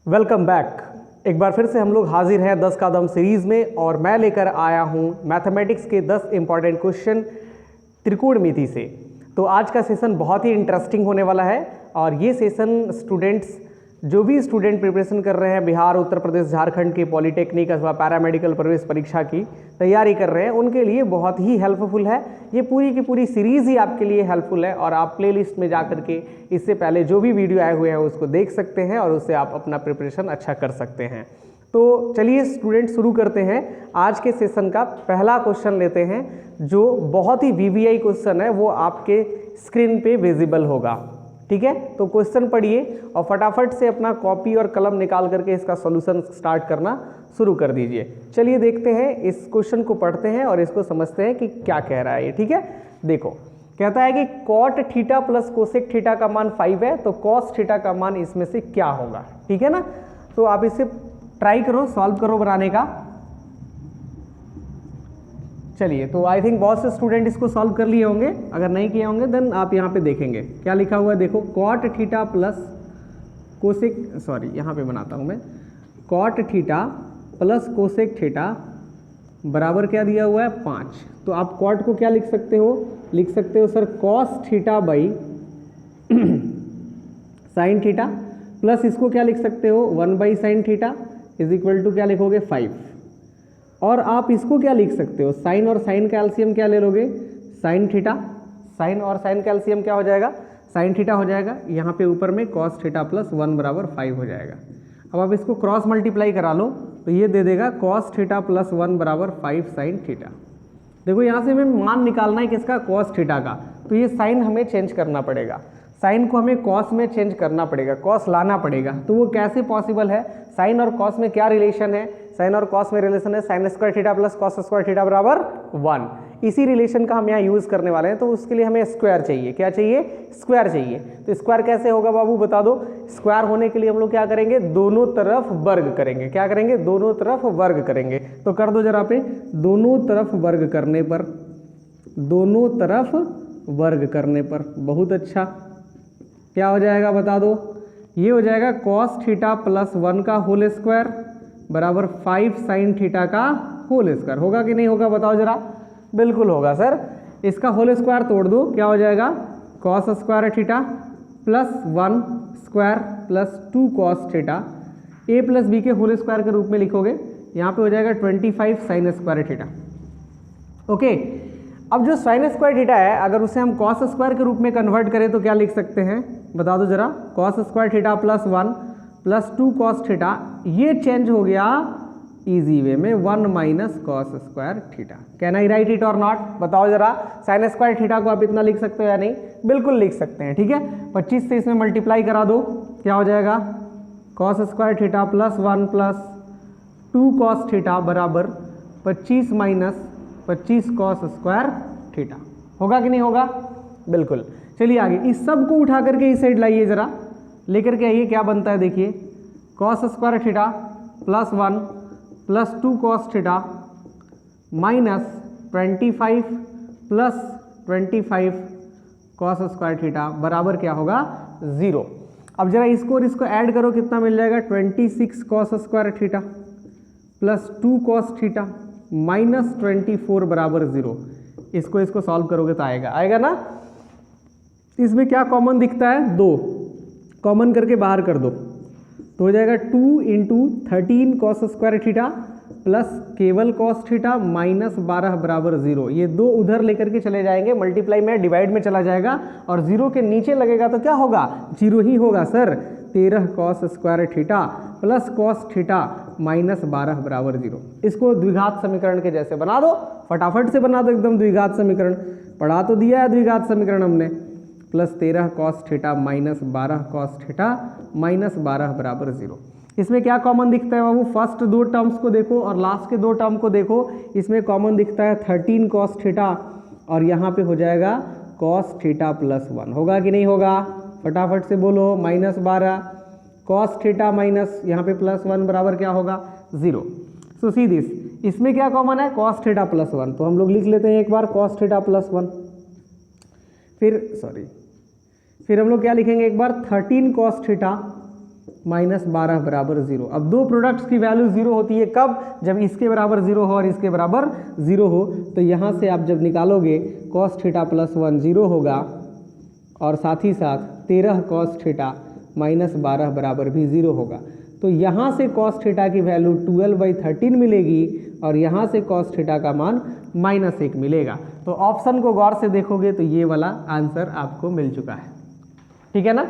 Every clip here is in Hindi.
Welcome back. एक बार फिर से हम लोग हाजिर हैं 10 कदम सीरीज़ में और मैं लेकर आया हूं मैथमेटिक्स के 10 इंपॉर्टेंट क्वेश्चन त्रिकोणमिति से। तो आज का सेशन बहुत ही इंटरेस्टिंग होने वाला है और ये सेशन स्टूडेंट्स जो भी स्टूडेंट प्रिपरेशन कर रहे हैं बिहार, उत्तर प्रदेश, झारखंड की पॉलिटेक्निक अथवा पैरामेडिकल प्रवेश परीक्षा की तैयारी कर रहे हैं उनके लिए बहुत ही हेल्पफुल है। ये पूरी की पूरी सीरीज़ ही आपके लिए हेल्पफुल है और आप प्लेलिस्ट में जा करके इससे पहले जो भी वीडियो आए हुए हैं उसको देख सकते हैं और उससे आप अपना प्रिपरेशन अच्छा कर सकते हैं। तो चलिए स्टूडेंट शुरू करते हैं। आज के सेशन का पहला क्वेश्चन लेते हैं जो बहुत ही वीवीआई क्वेश्चन है, वो आपके स्क्रीन पे विजिबल होगा। ठीक है, तो क्वेश्चन पढ़िए और फटाफट से अपना कॉपी और कलम निकाल करके इसका सॉल्यूशन स्टार्ट करना शुरू कर दीजिए। चलिए देखते हैं, इस क्वेश्चन को पढ़ते हैं और इसको समझते हैं कि क्या कह रहा है ये। ठीक है, देखो कहता है कि cot theta plus cosec theta का मान 5 है, तो कॉस थीटा का मान इसमें से क्या होगा। ठीक है ना, तो आप इसे ट्राई करो, सॉल्व करो बनाने का। चलिए, तो आई थिंक बहुत से स्टूडेंट इसको सॉल्व कर लिए होंगे, अगर नहीं किए होंगे देन आप यहाँ पे देखेंगे क्या लिखा हुआ है। देखो cot theta plus cosec, sorry यहाँ पे बनाता हूँ मैं, cot theta plus cosec theta बराबर क्या दिया हुआ है 5। तो आप कॉट को क्या लिख सकते हो sir cos theta by sine theta, plus इसको क्या लिख सकते हो 1 by sine theta is equal to क्या लिखोगे 5। और आप इसको क्या लिख सकते हो, साइन और साइन का एलसीएम क्या ले लोगे साइन थीटा, साइन और साइन का एलसीएम क्या हो जाएगा साइन थीटा हो जाएगा। यहाँ पे ऊपर में कॉस थीटा प्लस 1 बराबर 5 हो जाएगा। अब आप इसको क्रॉस मल्टीप्लाई करा लो तो ये दे देगा कॉस थीटा प्लस 1 बराबर 5 साइन थीटा। देखो यहाँ से हमें मान निकालना है किसका, कॉस थीटा का, तो ये साइन हमें चेंज करना पड़ेगा, साइन को हमें कॉस में चेंज करना पड़ेगा, कॉस लाना पड़ेगा। तो वो कैसे पॉसिबल है, साइन और कॉस में क्या रिलेशन है, साइन और कॉस में रिलेशन है sine square theta plus cos square theta बराबर 1। इसी रिलेशन का हम यहाँ यूज़ करने वाले हैं, तो उसके लिए हमें स्क्वायर चाहिए। क्या चाहिए, स्क्वायर चाहिए। तो स्क्वायर कैसे होगा बाबू बता दो। स्क्वायर होने के लिए हम लोग क्या करेंगे, दोनों तरफ वर्ग करेंगे। क्या करेंगे, दोनों तरफ वर्ग करेंगे। तो कर दो जरा पे, दोनों तरफ वर्ग करने पर, दोनों तरफ वर्ग करने पर, बहुत अच्छा, क्या हो जाएगा बता दो, ये हो जाएगा कॉस थीटा प्लस 1 का होल स्क्वायर बराबर 5 साइन थीटा का होल स्क्वायर। होगा कि नहीं होगा बताओ जरा। बिल्कुल होगा सर। इसका होल स्क्वायर तोड़ दो, क्या हो जाएगा cos square theta plus 1 square plus 2 cos theta, A plus B के होल स्क्वायर के रूप में लिखोगे, यहाँ पे हो जाएगा 25 साइन स्क्वायर थीटा। ओके, अब जो साइन स्क्वायर थीटा है अगर उसे हम कॉस स्क्वायर के रूप में कन्वर्ट करें तो क्या लिख सकते हैं बता दो जरा। Cos square theta plus 1 plus 2 cos theta, ये चेंज हो गया इजी वे में 1 minus cos square theta. Can I right it और नॉट बताओ जरा। साइन स्क्वायर थीटा को आप इतना लिख सकते हो या नहीं, बिल्कुल लिख सकते हैं। ठीक है, 25 से इसमें मल्टीप्लाई करा दो, क्या हो जाएगा cos square theta plus 1 plus 2 cos theta बराबर 25 माइनस 25 कॉस स्क्वायर थीटा। होगा कि नहीं होगा, बिल्कुल। चलिए आगे, इस सब को उठा करके इस साइड लाइए जरा, लेकर के आइए, क्या बनता है देखिए, cos square theta plus 1 plus 2 cos theta minus 25 plus 25 cos square theta बराबर क्या होगा 0। अब जरा इसको और इसको ऐड करो, कितना मिल जाएगा 26 cos square theta plus 2 cos theta minus 24 बराबर 0। इसको सॉल्व करोगे तो आएगा ना। इसमें क्या कॉमन दिखता है, 2 कॉमन करके बाहर कर दो तो हो जाएगा 2 into 13 cos square theta plus केवल कॉस थीटा माइनस 12 बराबर 0। ये 2 उधर लेकर के चले जाएंगे, मल्टीप्लाई में डिवाइड में चला जाएगा और 0 के नीचे लगेगा तो क्या होगा 0 ही होगा sir. 13 cos square theta plus cos theta minus 12 बराबर 0। इसको द्विघात समीकरण के जैसे बना दो, फटाफट से बना दो एकदम द्विघात समीकरण। पढ़ा तो दिया है द्विघात समीकरण हमने, plus 13 cos theta minus 12 cos theta minus 12 बराबर 0। इसमें क्या कॉमन दिखता है बाबू, फर्स्ट 2 टर्म्स को देखो और लास्ट के 2 टर्म को देखो। इसमें कॉमन दिखता है 13 कॉस थीटा और यहाँ पे हो जाएगा कॉस थीटा प्लस 1। होगा कि नहीं होगा, फटाफट से बोलो, माइनस 12 कॉस थीटा माइनस यहाँ पे प्लस 1 बराबर क्या होगा 0। सो सी दिस, इसमें क्या कॉमन है कॉस थीटा प्लस 1, तो हम लोग लिख लेते हैं एक बार कॉस थीटा प्लस 1। फिर हम लोग क्या लिखेंगे एक बार 13 कॉस थीटा -12 बराबर 0। अब दो प्रोडक्ट्स की वैल्यू 0 होती है कब? जब इसके बराबर 0 हो और इसके बराबर 0 हो। तो यहाँ से आप जब निकालोगे cos थीटा + 1 0 होगा और साथ ही साथ 13 cos थीटा -12 बराबर भी 0 होगा। तो यहाँ से cos थीटा की वैल्यू 12/13 मिलेगी और यहाँ से cos थीटा का मान -1 मिलेगा। तो ऑप्शन को गौर से देखोगे तो ये वाला आंसर आपको मिल चुका है। ठीक है ना?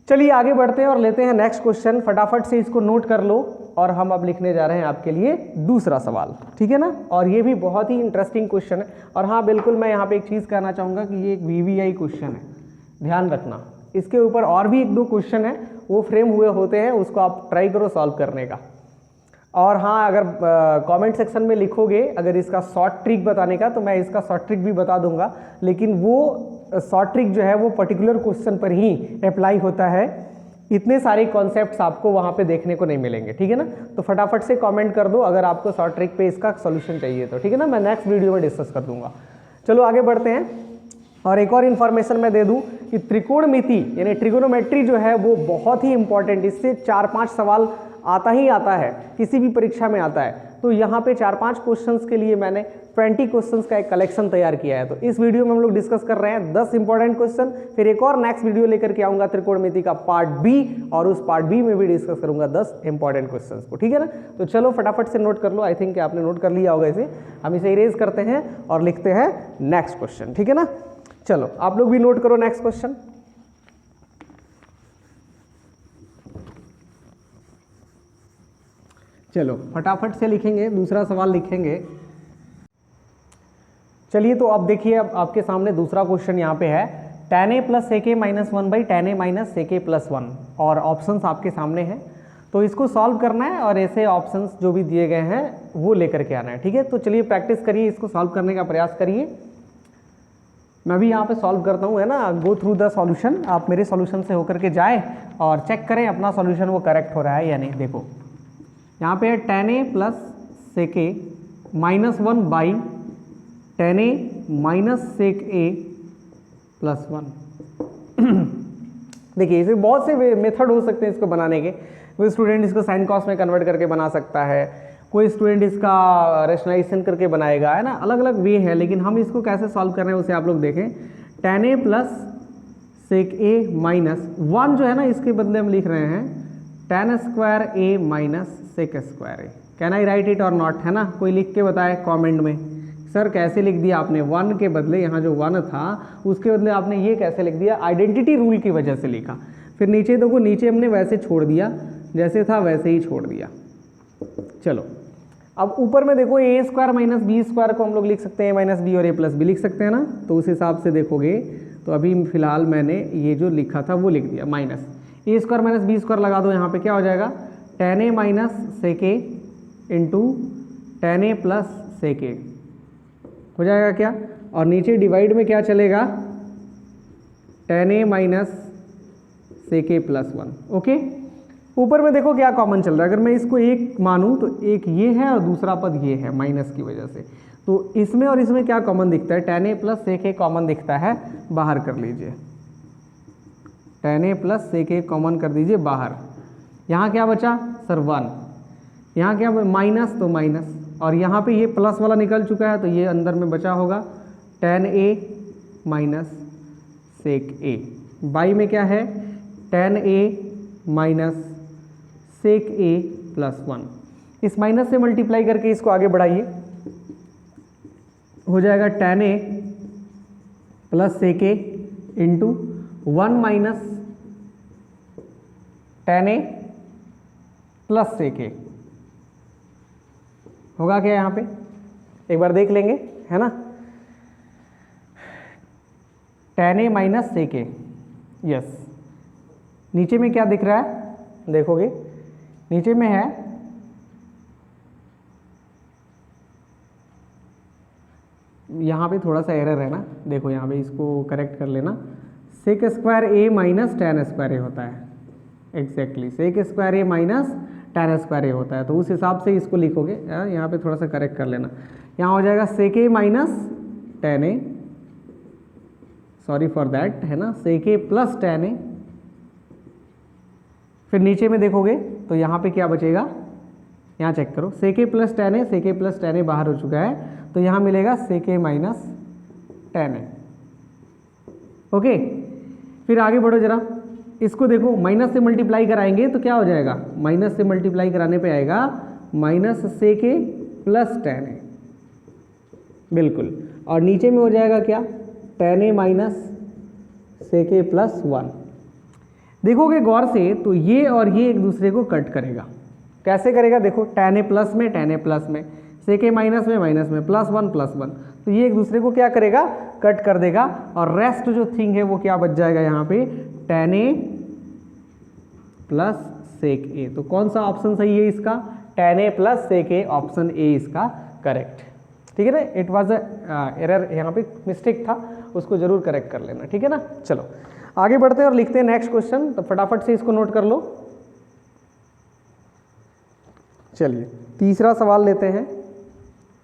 चलिए आगे बढ़ते हैं और लेते हैं नेक्स्ट क्वेश्चन। फटाफट से इसको नोट कर लो और हम अब लिखने जा रहे हैं आपके लिए दूसरा सवाल। ठीक है ना? और ये भी बहुत ही इंटरेस्टिंग क्वेश्चन है। और हाँ बिल्कुल, मैं यहाँ पे एक चीज़ कहना चाहूँगा कि ये एक VVI क्वेश्चन है, ध्यान रखना। इसके ऊपर और भी 1-2 क्वेश्चन है वो फ्रेम हुए होते हैं, उसको आप ट्राई करो सॉल्व करने का। और हाँ, अगर कमेंट सेक्शन में लिखोगे अगर इसका शॉर्ट ट्रिक बताने का, तो मैं इसका शॉर्ट ट्रिक भी बता दूंगा, लेकिन वो शॉर्ट ट्रिक जो है वो पर्टिकुलर क्वेश्चन पर ही अप्लाई होता है। इतने सारे कॉन्सेप्ट्स आपको वहाँ पे देखने को नहीं मिलेंगे। ठीक है ना? तो फटाफट से कमेंट कर दो अगर आपको शॉर्ट ट्रिक पे इसका सॉल्यूशन चाहिए तो। ठीक है ना? मैं नेक्स्ट वीडियो में डिस्कस कर दूंगा। चलो आगे बढ़ते हैं। और एक और इन्फॉर्मेशन मैं दे दूं कि त्रिकोणमिति यानी ट्रिगोनोमेट्री जो है वो बहुत ही इंपॉर्टेंट, इससे 4-5 सवाल आता ही आता है, किसी भी परीक्षा में आता है। तो यहाँ पे 4-5 क्वेश्चंस के लिए मैंने 20 क्वेश्चंस का एक कलेक्शन तैयार किया है। तो इस वीडियो में हम लोग डिस्कस कर रहे हैं 10 इंपॉर्टेंट क्वेश्चन। फिर एक और नेक्स्ट वीडियो लेकर के आऊंगा त्रिकोणमिति का पार्ट बी, और उस पार्ट बी में भी डिस्कस करूंगा 10 इंपॉर्टेंट क्वेश्चंस को। ठीक है ना? तो चलो फटाफट से नोट कर लो। आई थिंक आपने नोट कर लिया होगा इसे। हम इसे इरेज करते हैं और लिखते हैं नेक्स्ट क्वेश्चन। ठीक है ना? चलो आप लोग भी नोट करो नेक्स्ट क्वेश्चन। चलो फटाफट से लिखेंगे, दूसरा सवाल लिखेंगे। चलिए तो अब देखिए, अब आपके सामने दूसरा क्वेश्चन यहाँ पे है tan a + sec a - 1/tan a - sec a + 1, और ऑप्शंस आपके सामने हैं। तो इसको सॉल्व करना है और ऐसे ऑप्शंस जो भी दिए गए हैं वो लेकर के आना है। ठीक है? तो चलिए प्रैक्टिस करिए, इसको सॉल्व करने का प्रयास करिए। मैं भी यहाँ पे सॉल्व करता हूँ, है ना? Go through the solution. आप मेरे सॉल्यूशन से होकर के जाएं और चेक करें अपना सॉल्यूशन वो करेक्ट हो रहा है या नहीं। देखो यहाँ पे है tan a + sec a - 1/tan a - sec a + 1। देखिए इसे बहुत से मेथड हो सकते हैं इसको बनाने के। कोई स्टूडेंट इसको साइन कॉस में कन्वर्ट करके बना सकता है, कोई स्टूडेंट इसका रेशनलाइजेशन करके बनाएगा, है ना? अलग अलग वे है, लेकिन हम इसको कैसे सॉल्व कर रहे हैं उसे आप लोग देखें। tan a + sec a - 1 जो है ना, इसके बदले हम लिख रहे हैं tan square a - sec square a। Can I right it और नॉट, है ना? कोई लिख के बताए कमेंट में, सर कैसे लिख दिया आपने? 1 के बदले, यहाँ जो 1 था उसके बदले आपने ये कैसे लिख दिया? आइडेंटिटी रूल की वजह से लिखा। फिर नीचे देखो, नीचे हमने वैसे छोड़ दिया, जैसे था वैसे ही छोड़ दिया। चलो अब ऊपर में देखो, a² - b² को हम लोग लिख सकते हैं a - b, और a + b लिख सकते हैं ना? तो उस हिसाब से देखोगे तो अभी फिलहाल मैंने ये जो लिखा था वो लिख दिया, माइनस a² - b² लगा दो। यहाँ पे क्या हो जाएगा? tan a - sec a × tan a + sec a हो जाएगा क्या? और नीचे डिवाइड में क्या चलेगा? tan a - sec a + 1। Okay, ऊपर में देखो क्या कॉमन चल रहा है। अगर मैं इसको एक मानूं तो एक ये है और दूसरा पद ये है माइनस की वजह से। तो इसमें और इसमें क्या कॉमन दिखता है? tan a + sec a common दिखता है, बाहर कर लीजिए। tan a + sec a common कर दीजिए बाहर। यहाँ क्या बचा सर? 1। यहाँ क्या माइनस, तो माइनस, और यहाँ पे ये प्लस वाला निकल चुका है तो ये अंदर में बचा होगा tan a - sec a। By में क्या है? tan a - sec a + 1। इस माइनस से मल्टीप्लाई करके इसको आगे बढ़ाइए, हो जाएगा tan a + sec a × 1 - tan a + sec a। होगा क्या यहाँ पे? एक बार देख लेंगे, है ना? tan a - sec a, yes. नीचे में क्या दिख रहा है? देखोगे नीचे में है यहाँ पे थोड़ा सा एरर है ना, देखो यहाँ पे इसको करेक्ट कर लेना। sec square a - tan square a होता है। Exactly sec square a - tan square a होता है। तो उस हिसाब से इसको लिखोगे, यहाँ पे थोड़ा सा करेक्ट कर लेना। यहाँ हो जाएगा sec a - tan a, sorry for that, है ना? sec a + tan a फिर नीचे में देखोगे तो यहाँ पे क्या बचेगा, यहाँ चेक करो, सेके प्लस टेन ए, सेके प्लस टेन ए बाहर हो चुका है तो यहाँ मिलेगा सेके माइनस टेन ए। ओके, फिर आगे बढ़ो जरा, इसको देखो माइनस से मल्टीप्लाई कराएंगे तो क्या हो जाएगा, माइनस से मल्टीप्लाई कराने पे आएगा माइनस सेके प्लस टेन ए, बिल्कुल, और नीचे में हो जाएगा क्या, टेन ए माइनस सेके प्लस वन। देखोगे गौर से तो ये और ये एक दूसरे को कट करेगा, कैसे करेगा देखो, टेन ए प्लस में टेन ए प्लस में, सेके माइनस में प्लस वन, तो ये एक दूसरे को क्या करेगा, कट कर देगा, और रेस्ट जो थिंग है वो क्या बच जाएगा यहाँ पे, टेन ए प्लस सेक ए। तो कौन सा ऑप्शन सही है इसका, tan A plus sec A, option A इसका करेक्ट। ठीक है ना, इट वाज अ एरर, यहाँ पे मिस्टेक था, उसको जरूर करेक्ट कर लेना। ठीक है ना, चलो आगे बढ़ते हैं और लिखते हैं नेक्स्ट क्वेश्चन। तो फटाफट से इसको नोट कर लो। चलिए तीसरा सवाल लेते हैं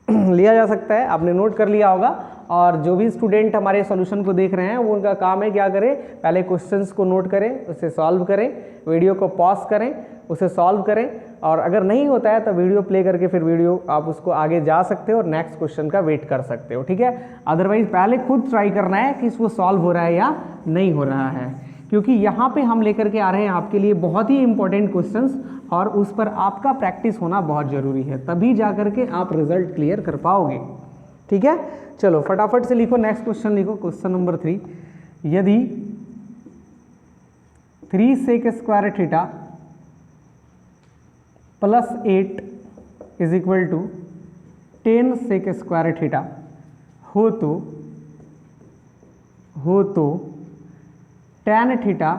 लिया जा सकता है, आपने नोट कर लिया होगा, और जो भी स्टूडेंट हमारे सॉल्यूशन को देख रहे हैं वो उनका काम है क्या करें, पहले क्वेश्चंस को नोट करें, उसे सॉल्व करें, वीडियो को पॉज करें, उसे सॉल्व करें, और अगर नहीं होता है तो वीडियो प्ले करके फिर वीडियो आप उसको आगे जा सकते हो और नेक्स्ट क्वेश्चन का वेट कर सकते हो। ठीक है, अदरवाइज पहले खुद ट्राई करना है कि वो सॉल्व हो रहा है या नहीं हो रहा है, क्योंकि यहाँ पे हम लेकर के आ रहे हैं आपके लिए बहुत ही इंपॉर्टेंट क्वेश्चंस, और उस पर आपका प्रैक्टिस होना बहुत ज़रूरी है, तभी जा करके आप रिजल्ट क्लियर कर पाओगे। ठीक है, चलो फटाफट से लिखो, नेक्स्ट क्वेश्चन लिखो, क्वेश्चन नंबर 3। यदि 3 sec square theta plus 8 is equal to 10 sec square theta हो तो tan थीटा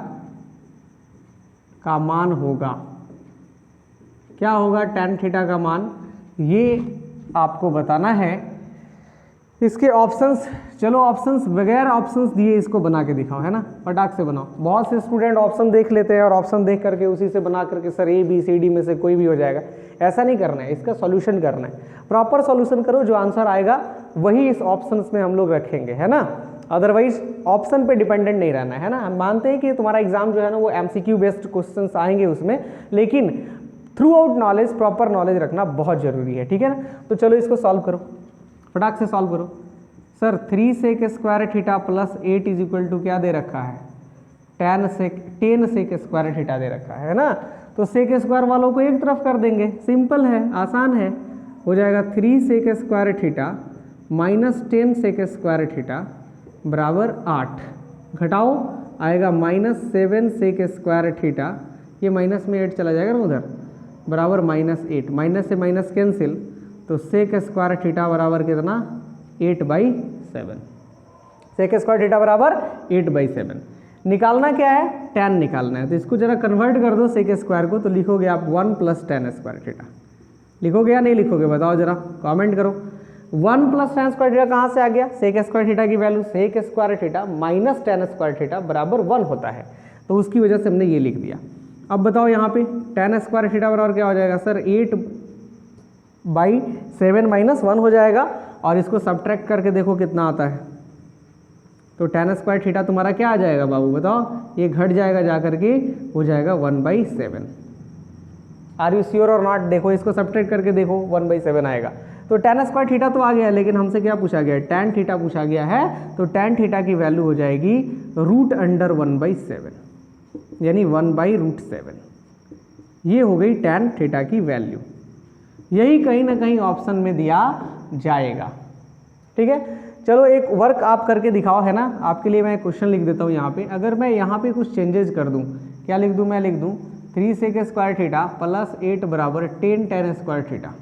का मान होगा, क्या होगा tan थीटा का मान, ये आपको बताना है। इसके ऑप्शंस, चलो ऑप्शंस बगैर ऑप्शंस दिए इसको बना के दिखाओ, है ना, फटाक से बनाओ। बहुत से स्टूडेंट ऑप्शन देख लेते हैं और ऑप्शन देख करके उसी से बना करके sir A B C D में से कोई भी हो जाएगा, ऐसा नहीं करना है, इसका सॉल्यूशन करना है, प्रॉपर सॉल्यूशन करो, जो आंसर आएगा वही इस ऑप्शंस में हम लोग रखेंगे, है ना, अदरवाइज ऑप्शन पे डिपेंडेंट नहीं रहना है ना। हम मानते हैं कि तुम्हारा एग्जाम जो है ना वो MCQ बेस्ड क्वेश्चंस आएंगे उसमें, लेकिन through out knowledge, proper knowledge रखना बहुत जरूरी है। ठीक है ना, तो चलो इसको सॉल्व करो, फटाक से सॉल्व करो। Sir 3 sec square theta plus 8 is equal to क्या दे रखा है, 10 सेक स्क्वायर थीटा दे रखा है ना, तो सेक स्क्वायर वालों को एक तरफ कर देंगे, सिंपल है, आसान है, हो जाएगा 3 sec square theta minus 10 sec square theta बराबर 8, घटाओ आएगा माइनस 7 सेक स्क्वायर थीटा, ये माइनस में 8 चला जाएगा ना उधर, बराबर माइनस 8, माइनस से माइनस कैंसिल, तो सेक स्क्वायर थीटा बराबर कितना, 8/7, सेक स्क्वायर थीटा बराबर 8/7। निकालना क्या है, tan निकालना है, तो इसको जरा कन्वर्ट कर दो सेक स्क्वायर को, तो लिखोगे आप 1 + tan स्क्वायर थीटा, लिखोगे या नहीं लिखोगे बताओ जरा, कमेंट करो। 1 + tan स्क्वायर थीटा कहाँ से आ गया, सेक स्क्वायर थीटा की value sec square theta minus tan square theta बराबर 1 होता है, तो उसकी वजह से हमने ये लिख दिया। अब बताओ यहाँ पे tan स्क्वायर थीटा बराबर क्या हो जाएगा सर, 8/7 - 1 हो जाएगा, और इसको सब्ट्रैक्ट करके देखो कितना आता है, तो tan स्क्वायर थीटा तुम्हारा क्या आ जाएगा बाबू बताओ, ये घट जाएगा जा करके हो जाएगा 1/7। आर यू श्योर और नॉट, देखो इसको सब्ट्रैक्ट करके देखो 1/7 आएगा। तो tan स्क्वायर थीटा तो आ गया है, लेकिन हमसे क्या पूछा गया है, tan थीटा पूछा गया है, तो tan थीटा की वैल्यू हो जाएगी √1/7, यानी 1/√7, ये हो गई tan थीटा की वैल्यू, यही कहीं ना कहीं ऑप्शन में दिया जाएगा। ठीक है, चलो एक वर्क आप करके दिखाओ, है ना, आपके लिए मैं क्वेश्चन लिख देता हूँ यहाँ पे। अगर मैं यहाँ पे कुछ चेंजेस कर दूँ, क्या लिख दूँ, मैं लिख दूँ 3 सेक स्क्वायर थीटा प्लस 8 बराबर 10 tan स्क्वायर थीटा,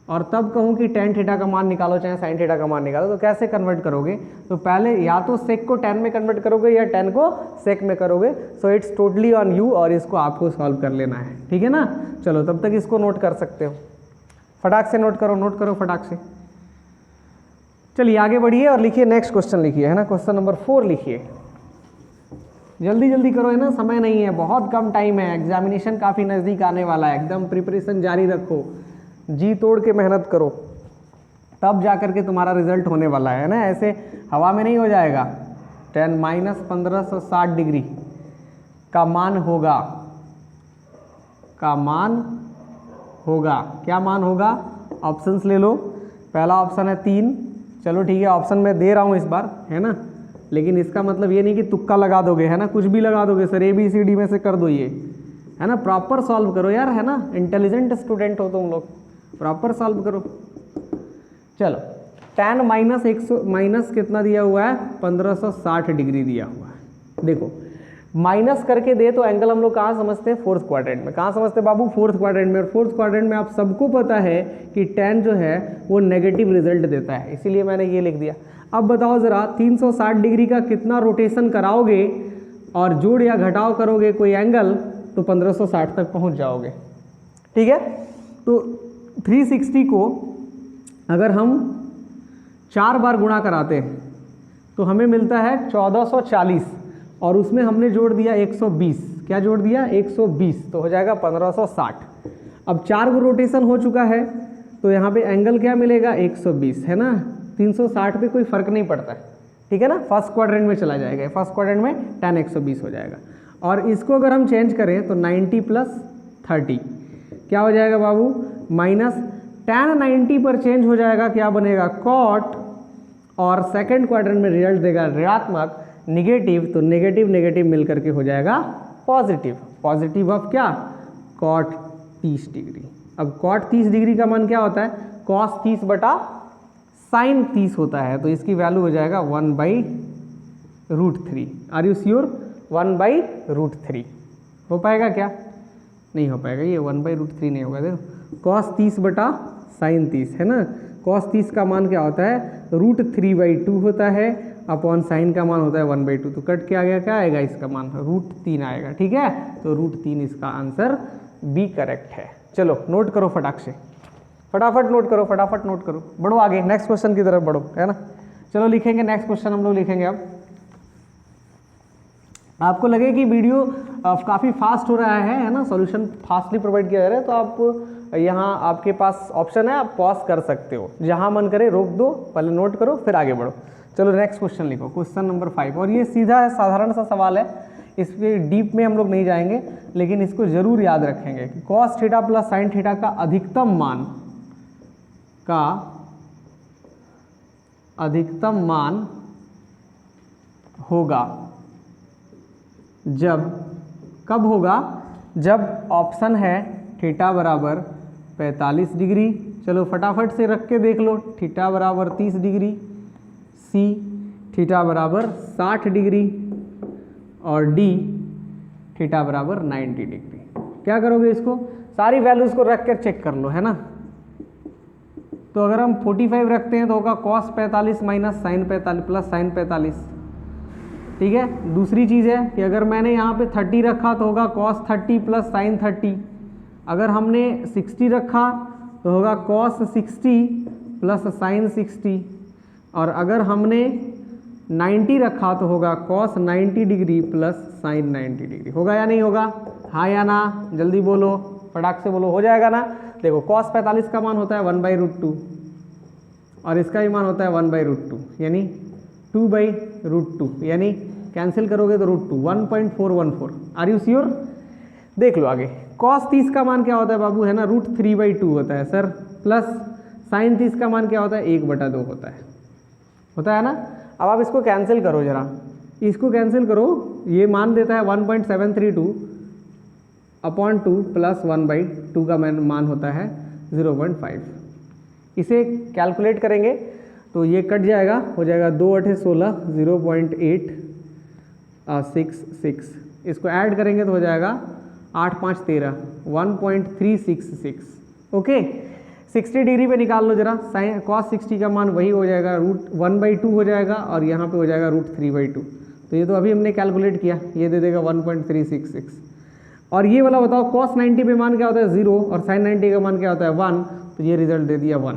और तब कहूँ कि tan थीटा का मान निकालो चाहे sin थीटा का मान निकालो, तो कैसे कन्वर्ट करोगे, तो पहले या तो सेक को tan में कन्वर्ट करोगे या tan को सेक में करोगे, so it's totally on you, और इसको आपको सॉल्व कर लेना है। ठीक है ना, चलो तब तक इसको नोट कर सकते हो, फटाक से नोट करो फटाक से। चलिए आगे बढ़िए और लिखिए, नेक्स्ट क्वेश्चन लिखिए, है ना, क्वेश्चन नंबर 4 लिखिए, जल्दी जल्दी करो, है ना, समय नहीं है, बहुत कम टाइम है, एग्जामिनेशन काफ़ी नज़दीक आने वाला है, एकदम प्रिपरेशन जारी रखो, जी तोड़ के मेहनत करो, तब जा कर के तुम्हारा रिजल्ट होने वाला है ना, ऐसे हवा में नहीं हो जाएगा। tan - 1560 डिग्री का मान होगा, का मान होगा। क्या मान होगा? ऑप्शंस ले लो। पहला ऑप्शन है 3, चलो ठीक है ऑप्शन मैं दे रहा हूँ इस बार, है ना, लेकिन इसका मतलब ये नहीं कि तुक्का लगा दोगे, है ना, कुछ भी लगा दोगे सर ABCD में से कर दो ये, है ना, प्रॉपर सॉल्व करो यार, है ना, इंटेलिजेंट स्टूडेंट हो तुम लोग, प्रॉपर सॉल्व करो। चलो tan माइनस 100 माइनस कितना दिया हुआ है? 1560 डिग्री दिया हुआ है। देखो माइनस करके दे तो एंगल हम लोग कहाँ समझते हैं? फोर्थ क्वाड्रेंट में। कहाँ समझते हैं बाबू? फोर्थ क्वाड्रेंट में। और फोर्थ क्वाड्रेंट में आप सबको पता है कि tan जो है वो नेगेटिव रिजल्ट देता है, इसीलिए मैंने ये लिख दिया। अब बताओ ज़रा 360 डिग्री का कितना रोटेशन कराओगे और जोड़ या घटाव करोगे कोई एंगल तो 1560 तक पहुंच जाओगे। ठीक है, तो 360 को अगर हम 4 बार गुणा कराते हैं तो हमें मिलता है 1440 और उसमें हमने जोड़ दिया 120। क्या जोड़ दिया? 120, तो हो जाएगा 1560। अब 4 रोटेशन हो चुका है तो यहाँ पे एंगल क्या मिलेगा? 120, है ना, 360 पे कोई फर्क नहीं पड़ता है, ठीक है ना, फर्स्ट क्वाड्रेंट में चला जाएगा, फर्स्ट क्वाड्रेंट में tan 120 हो जाएगा। और इसको अगर हम चेंज करें तो 90 + 30 क्या हो जाएगा बाबू? माइनस tan 90 पर चेंज हो जाएगा, क्या बनेगा? cot, और सेकंड क्वाड्रेंट में रिजल्ट देगा ऋणात्मक, निगेटिव, तो नेगेटिव नेगेटिव मिल करके हो जाएगा पॉजिटिव। पॉजिटिव ऑफ क्या? cot 30 degree. अब cot 30 डिग्री का मान क्या होता है? cos 30 बटा sin 30 होता है, तो इसकी वैल्यू हो जाएगा 1/√3। Are you sure? 1/√3 हो पाएगा क्या? नहीं हो पाएगा, ये 1/√3 नहीं होगा। देखो cos 30 बटा sin 30 है ना, cos 30 का मान क्या होता है? √3/2 होता है, अपॉन साइन का मान होता है 1/2, तो कट के आ गया, क्या आएगा इसका मान? √3 आएगा। ठीक है, तो √3 इसका आंसर बी करेक्ट है। चलो नोट करो फटाक से, फटाफट नोट करो, फटाफट नोट करो, बढ़ो आगे, नेक्स्ट क्वेश्चन की तरफ बढ़ो, है ना। चलो लिखेंगे नेक्स्ट क्वेश्चन, हम लोग लिखेंगे अब। आपको लगे कि वीडियो काफ़ी फास्ट हो रहा है ना, सॉल्यूशन फास्टली प्रोवाइड किया जा रहा है, तो आप यहाँ आपके पास ऑप्शन है, आप पॉज कर सकते हो, जहाँ मन करे रोक दो, पहले नोट करो फिर आगे बढ़ो। चलो नेक्स्ट क्वेश्चन लिखो, क्वेश्चन नंबर 5, और ये सीधा है, साधारण सा सवाल है, इसके डीप में हम लोग नहीं जाएंगे, लेकिन इसको जरूर याद रखेंगे कि cos theta plus sin theta का अधिकतम मान होगा जब, कब होगा? जब ऑप्शन है थीटा बराबर 45 डिग्री, चलो फटाफट से रख के देख लो, थीटा बराबर 30 डिग्री, सी थीटा बराबर 60 डिग्री, और डी थीटा बराबर 90 डिग्री। क्या करोगे? इसको सारी वैल्यूज़ को रख कर चेक कर लो, है ना। तो अगर हम 45 रखते हैं तो होगा cos 45 minus sine 45 plus sine 45, ठीक है। दूसरी चीज़ है कि अगर मैंने यहाँ पे 30 रखा तो होगा cos 30 प्लस साइन 30, अगर हमने 60 रखा तो होगा cos 60 प्लस साइन 60, और अगर हमने 90 रखा तो होगा cos 90 degree plus sign 90 degree. होगा या नहीं होगा? हाँ या ना? जल्दी बोलो, फटाक से बोलो, हो जाएगा ना। देखो cos 45 का मान होता है 1/√2 और इसका भी मान होता है 1/√2, यानी 2/√2, यानी कैंसिल करोगे तो √2, 1.414। Are you sure? देख लो आगे, cos 30 का मान क्या होता है बाबू, है ना, √3/2 होता है सर, प्लस साइन 30 का मान क्या होता है? 1/2 होता है ना। अब आप इसको कैंसिल करो जरा, इसको कैंसिल करो, ये मान देता है 1.732 अपॉन 2 प्लस 1/2 का मान होता है 0.5। इसे कैलकुलेट करेंगे तो ये कट जाएगा, हो जाएगा 2 × 8 = 16, 0.866। इसको ऐड करेंगे तो हो जाएगा 8 × 5 = 13, 1.366। ओके, 60 डिग्री पे निकाल लो जरा, साइन cos 60 का मान वही हो जाएगा, √1/2 हो जाएगा, और यहाँ पे हो जाएगा √3/2। तो ये तो अभी हमने कैलकुलेट किया, ये दे देगा 1.366। और ये वाला बताओ cos 90 पे मान क्या होता है? 0, और sin 90 का मान क्या होता है? 1, तो ये रिजल्ट दे दिया 1।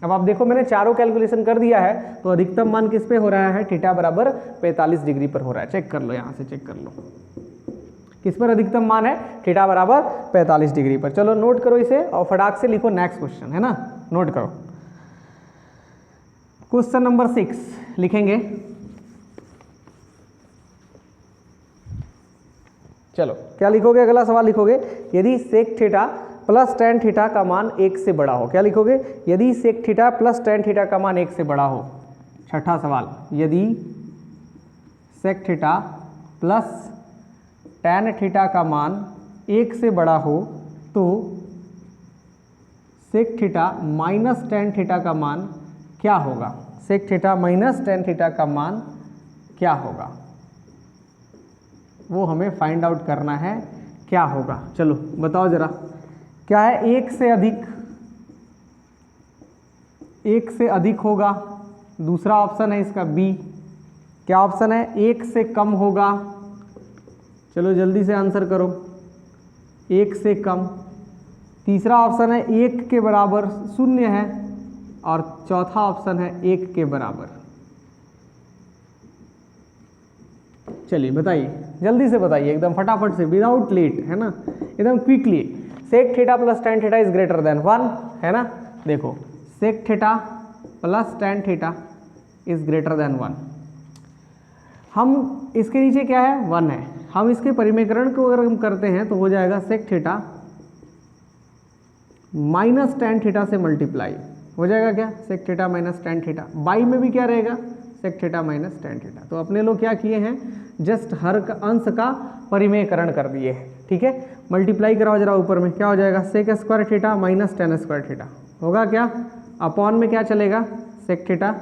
अब आप देखो मैंने चारों कैलकुलेशन कर दिया है, तो अधिकतम मान किस पे हो रहा है? थीटा बराबर 45 डिग्री पर हो रहा है। चेक कर लो, यहाँ से चेक कर लो किस पर अधिकतम मान है? थीटा बराबर 45 डिग्री पर। चलो नोट करो इसे और फटाक से लिखो नेक्स्ट क्वेश्चन, है ना, नोट करो। क्वेश्चन नंबर 6 लिखेंगे। चलो क्या लिखोगे, अगला सवाल लिखोगे, यदि sec theta plus tan theta का मान 1 से बड़ा हो। क्या लिखोगे, यदि sec theta plus tan theta का मान 1 से बड़ा हो। छठा सवाल, यदि sec theta plus tan theta का मान 1 से बड़ा हो तो sec theta minus tan theta का मान क्या होगा। Sec theta minus tan theta का मान क्या होगा, वो हमें फाइंड आउट करना है, क्या होगा। चलो बताओ जरा, क्या है, 1 से अधिक होगा। दूसरा ऑप्शन है इसका बी। क्या ऑप्शन है, 1 से कम होगा। चलो जल्दी से आंसर करो, 1 से कम। तीसरा ऑप्शन है 1 के बराबर 0 है, और चौथा ऑप्शन है 1 के बराबर। चलिए बताइए, जल्दी से बताइए, एकदम फटाफट से, विदाउट लेट, है ना, एकदम quickly. Sec theta plus tan theta is greater than 1, है ना। देखो, sec theta plus tan theta is greater than 1। हम इसके नीचे क्या है, 1 है। हम इसके परिमेकरण को अगर हम करते हैं तो हो जाएगा sec theta minus tan theta से मल्टीप्लाई हो जाएगा। क्या, sec theta minus tan theta. By में भी क्या रहेगा, sec theta minus tan theta. तो अपने लोग क्या किए हैं, जस्ट हर का अंश का परिमेयकरण कर दिए हैं। ठीक है, मल्टीप्लाई कराओ जरा ऊपर में, क्या हो जाएगा, sec square theta minus tan square theta होगा। क्या, अपॉन में क्या चलेगा, sec theta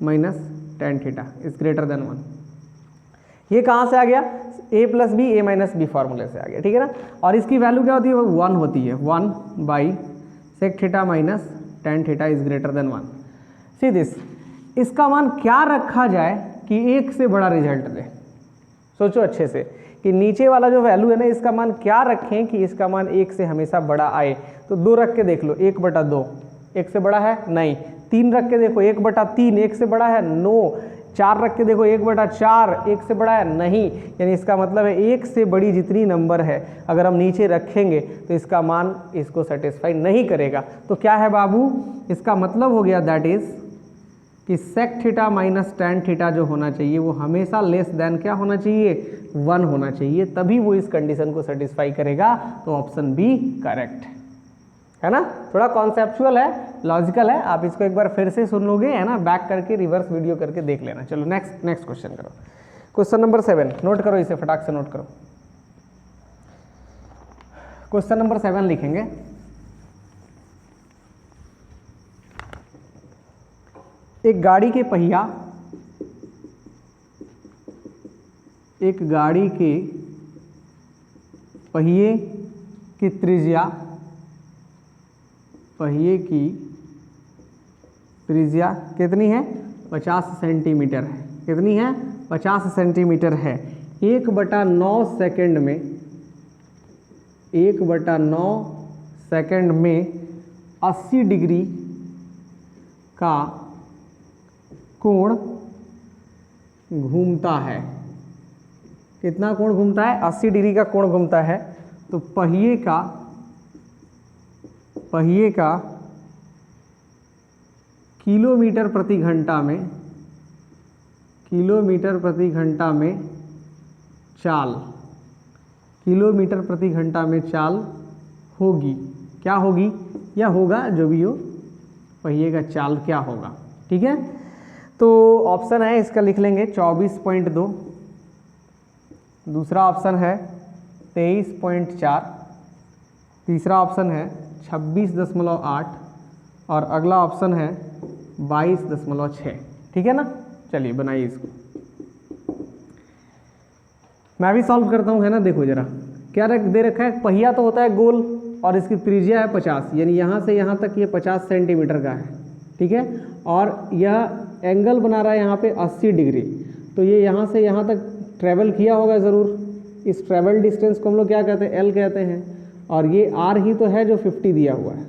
minus tan theta is greater than 1। ये कहाँ से आ गया, a plus B A minus B फॉर्मूले से आ गया। ठीक है ना। और इसकी वैल्यू क्या होती है, 1 होती है। 1 by sec theta minus tan theta is greater than 1। See this, इसका मान क्या रखा जाए कि 1 से बड़ा रिजल्ट दे। सोचो अच्छे से कि नीचे वाला जो वैल्यू है ना, इसका मान क्या रखें कि इसका मान 1 से हमेशा बड़ा आए। तो 2 रख के देख लो, 1/2 1 से बड़ा है, नहीं। 3 रख के देखो, 1/3 1 से बड़ा है, नो। 4 रख के देखो, 1/4 1 से बड़ा है, नहीं। यानी इसका मतलब है 1 से बड़ी जितनी नंबर है अगर हम नीचे रखेंगे तो इसका मान इसको सेटिस्फाई नहीं करेगा। तो क्या है बाबू, इसका मतलब हो गया दैट इज कि sec theta minus tan theta जो होना चाहिए वो हमेशा लेस देन क्या होना चाहिए, 1 होना चाहिए, तभी वो इस कंडीशन को सेटिस्फाई करेगा। तो ऑप्शन बी करेक्ट है ना। थोड़ा कॉन्सेप्चुअल है, लॉजिकल है, आप इसको एक बार फिर से सुन लोगे, है ना, बैक करके रिवर्स वीडियो करके देख लेना। चलो नेक्स्ट क्वेश्चन करो। क्वेश्चन नंबर 7 नोट करो, इसे फटाक से नोट करो। क्वेश्चन नंबर 7 लिखेंगे, एक गाड़ी के पहिया पहिए की त्रिज्या कितनी है, 50 सेंटीमीटर है। कितनी है, 50 सेंटीमीटर है। 1/9 सेकंड में 80 डिग्री का कोण घूमता है। कितना कोण घूमता है, 80 डिग्री का कोण घूमता है। तो पहिए का किलोमीटर प्रति घंटा में चाल होगी। क्या होगी या होगा, जो भी हो, पहिए का चाल क्या होगा। ठीक है, तो ऑप्शन है इसका लिख लेंगे 24.2, दूसरा ऑप्शन है 23.4, तीसरा ऑप्शन है 26.8 और अगला ऑप्शन है 22.6। ठीक है ना। चलिए बनाइए इसको, मैं भी सॉल्व करता हूँ, है ना। देखो जरा क्या दे रखा है, पहिया तो होता है गोल और इसकी त्रिज्या है 50, यानी यहाँ से यहाँ तक ये 50 सेंटीमीटर का है। ठीक है, और यह एंगल बना रहा है यहाँ पे 80 डिग्री। तो ये यहाँ से यहाँ तक ट्रैवल किया होगा ज़रूर। इस ट्रैवल डिस्टेंस को हम लोग क्या कहते हैं, एल कहते हैं, और ये आर ही तो है जो 50 दिया हुआ है।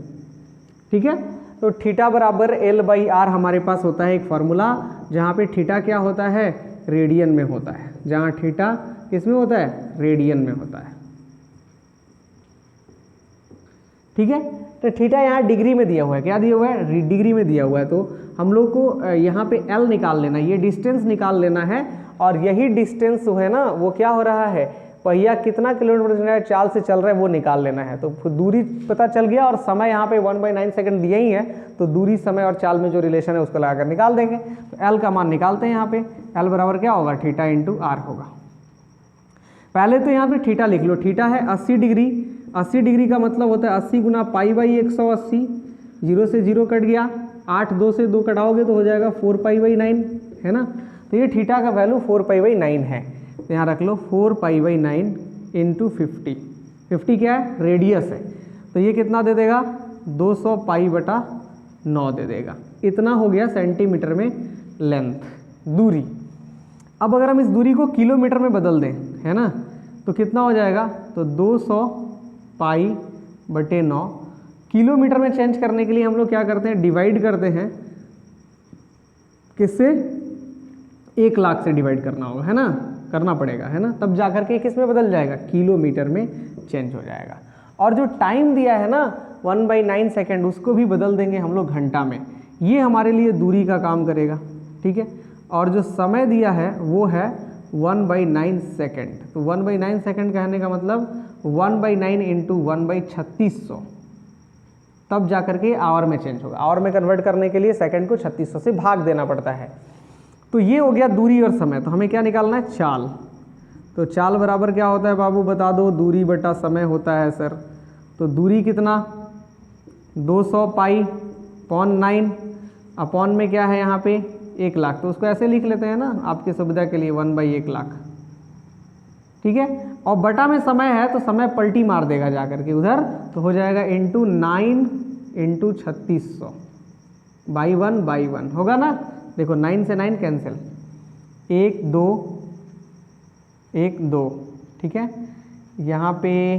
ठीक है, तो थीटा बराबर L/R हमारे पास होता है एक फार्मूला, जहाँ पे थीटा क्या होता है, रेडियन में होता है। जहाँ थीटा किसमें होता है, रेडियन में होता है। ठीक है, तो थीटा यहाँ डिग्री में दिया हुआ है। क्या दिया हुआ है, डिग्री में दिया हुआ है। तो हम लोग को यहाँ पे L निकाल लेना, ये डिस्टेंस निकाल लेना है। और यही डिस्टेंस जो है ना, वो क्या हो रहा है, पहिया कितना किलोमीटर चाल से चल रहा है वो निकाल लेना है। तो दूरी पता चल गया और समय यहाँ पे 1/9 सेकंड दिया ही है, तो दूरी, समय और चाल में जो रिलेशन है उसको लगाकर निकाल देंगे। तो एल का मान निकालते हैं। यहाँ पे एल बराबर क्या होगा, थीटा इंटू आर होगा। पहले तो यहाँ पे थीटा लिख लो, थीटा है 80 डिग्री। 80 डिग्री का मतलब होता है 80 गुना पाई बाई 180, 0 से 0 कट गया, 8 2 से 2 कटाओगे तो हो जाएगा 4π/9, है ना। तो ये थीटा का वैल्यू 4π/9 है। तो यहाँ रख लो 4π/9 इंटू 50। 50 क्या है, रेडियस है, तो ये कितना दे देगा, 200π/9 दे देगा। इतना हो गया सेंटीमीटर में लेंथ, दूरी। अब अगर हम इस दूरी को किलोमीटर में बदल दें, है ना, तो कितना हो जाएगा, तो 200π/9। किलोमीटर में चेंज करने के लिए हम लोग क्या करते हैं, डिवाइड करते हैं, किससे, 1 लाख से डिवाइड करना होगा, है ना, करना पड़ेगा, है ना, तब जाकर के किस में बदल जाएगा, किलोमीटर में चेंज हो जाएगा। और जो टाइम दिया है ना 1/9 सेकेंड, उसको भी बदल देंगे हम लोग घंटा में, ये हमारे लिए दूरी का काम करेगा, ठीक है। और जो समय दिया है वो है 1/9 सेकेंड। तो 1/9 सेकेंड कहने का मतलब 1/9 इंटू 1/3600, तब जाकर के आवर में चेंज होगा। आवर में कन्वर्ट करने के लिए सेकंड को 3600 से भाग देना पड़ता है। तो ये हो गया दूरी और समय। तो हमें क्या निकालना है, चाल। तो चाल बराबर क्या होता है बाबू, बता दो, दूरी बटा समय होता है सर। तो दूरी कितना, 200π/9, अपॉन में क्या है यहाँ पे 1 लाख। तो उसको ऐसे लिख लेते हैं ना आपकी सुविधा के लिए, 1/1 लाख, ठीक है। और बटा में समय है तो समय पलटी मार देगा जाकर के उधर, तो हो जाएगा इंटू 9 इंटू 3600 /1 होगा ना। देखो 9 से 9 कैंसिल, 1 2 1 2, ठीक है। यहाँ पे